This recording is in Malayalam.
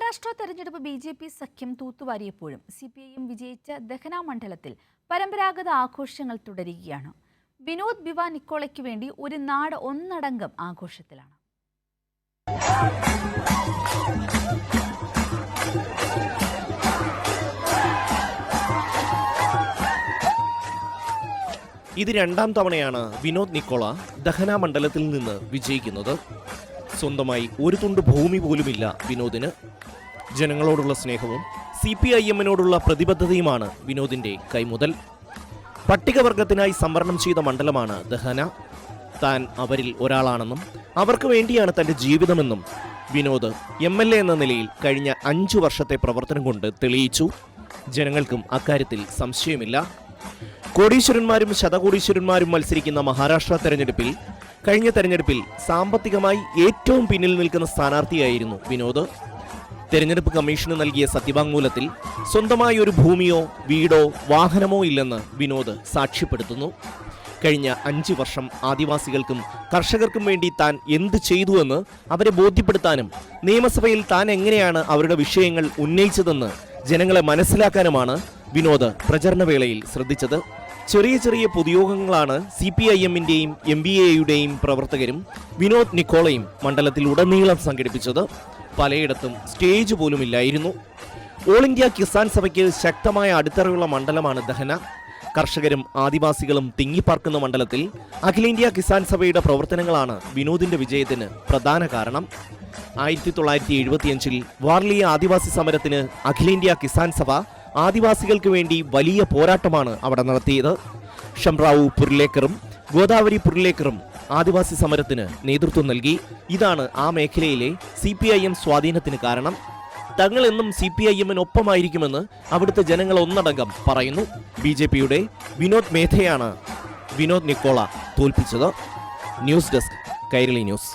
മഹാരാഷ്ട്ര തെരഞ്ഞെടുപ്പ് ബി.ജെ.പി. സഖ്യം തൂത്തുവാരിയപ്പോഴും CPIM വിജയിച്ച ദഹന മണ്ഡലത്തിൽ പരമ്പരാഗത ആഘോഷങ്ങൾ തുടരുകയാണ്. വിനോദ് ബിവ നിക്കോളയ്ക്ക് വേണ്ടി ഒരു നാട് ഒന്നടങ്കം ആഘോഷത്തിലാണ്. ഇത് രണ്ടാം തവണയാണ് വിനോദ് നിക്കോള ദഹന മണ്ഡലത്തിൽ നിന്ന് വിജയിക്കുന്നത്. സ്വന്തമായി ഒരു തുണ്ട് ഭൂമി പോലുമില്ല വിനോദിന്. ജനങ്ങളോടുള്ള സ്നേഹവും CPIMനോടുള്ള പ്രതിബദ്ധതയുമാണ് വിനോദിന്റെ കൈമുതൽ. പട്ടികവർഗത്തിനായി സംവരണം ചെയ്ത മണ്ഡലമാണ് ദഹന. താൻ അവരിൽ ഒരാളാണെന്നും അവർക്ക് വേണ്ടിയാണ് തന്റെ ജീവിതമെന്നും വിനോദ് MLA എന്ന നിലയിൽ കഴിഞ്ഞ 5 വർഷത്തെ പ്രവർത്തനം കൊണ്ട് തെളിയിച്ചു. ജനങ്ങൾക്കും അക്കാര്യത്തിൽ സംശയമില്ല. കോടീശ്വരന്മാരും ശതകോടീശ്വരന്മാരും മത്സരിക്കുന്ന മഹാരാഷ്ട്ര തെരഞ്ഞെടുപ്പിൽ കഴിഞ്ഞ തെരഞ്ഞെടുപ്പിൽ സാമ്പത്തികമായി ഏറ്റവും പിന്നിൽ നിൽക്കുന്ന സ്ഥാനാർത്ഥിയായിരുന്നു വിനോദ്. തെരഞ്ഞെടുപ്പ് കമ്മീഷന് നൽകിയ സത്യവാങ്മൂലത്തിൽ സ്വന്തമായി ഒരു ഭൂമിയോ വീടോ വാഹനമോ ഇല്ലെന്ന് വിനോദ് സാക്ഷ്യപ്പെടുത്തുന്നു. കഴിഞ്ഞ 5 വർഷം ആദിവാസികൾക്കും കർഷകർക്കും വേണ്ടി താൻ എന്ത് ചെയ്തുവെന്ന് അവരെ ബോധ്യപ്പെടുത്താനും നിയമസഭയിൽ താൻ എങ്ങനെയാണ് അവരുടെ വിഷയങ്ങൾ ഉന്നയിച്ചതെന്ന് ജനങ്ങളെ മനസ്സിലാക്കാനുമാണ് വിനോദ് പ്രചരണവേളയിൽ ശ്രദ്ധിച്ചത്. ചെറിയ ചെറിയ പൊതുയോഗങ്ങളാണ് CPIMന്റെയും MBAയുടെയും പ്രവർത്തകരും വിനോദ് നിക്കോളയും മണ്ഡലത്തിൽ ഉടനീളം സംഘടിപ്പിച്ചത്. പലയിടത്തും സ്റ്റേജ് പോലുമില്ലായിരുന്നു. ഓൾ ഇന്ത്യ കിസാൻ സഭയ്ക്ക് ശക്തമായ അടിത്തറയുള്ള മണ്ഡലമാണ് ദഹന. കർഷകരും ആദിവാസികളും തിങ്ങിപ്പാർക്കുന്ന മണ്ഡലത്തിൽ അഖിലേന്ത്യാ കിസാൻ സഭയുടെ പ്രവർത്തനങ്ങളാണ് വിനോദിന്റെ വിജയത്തിന് പ്രധാന കാരണം. 1975 വാർലിയ ആദിവാസി സമരത്തിന് അഖിലേന്ത്യാ കിസാൻ സഭ ആദിവാസികൾക്ക് വേണ്ടി വലിയ പോരാട്ടമാണ് അവിടെ നടത്തിയത്. ഷംറാവു പുർലേക്കറും ഗോദാവരി പുർലേക്കറും ആദിവാസി സമരത്തിന് നേതൃത്വം നൽകി. ഇതാണ് ആ മേഖലയിലെ CPIM സ്വാധീനത്തിന് കാരണം. തങ്ങൾ എന്നും CPIMനൊപ്പമായിരിക്കുമെന്ന് അവിടുത്തെ ജനങ്ങൾ ഒന്നടങ്കം പറയുന്നു. BJPയുടെ വിനോദ് മേധയാണ് വിനോദ് നിക്കോള തോൽപ്പിച്ചത്. News desk, Kairali news.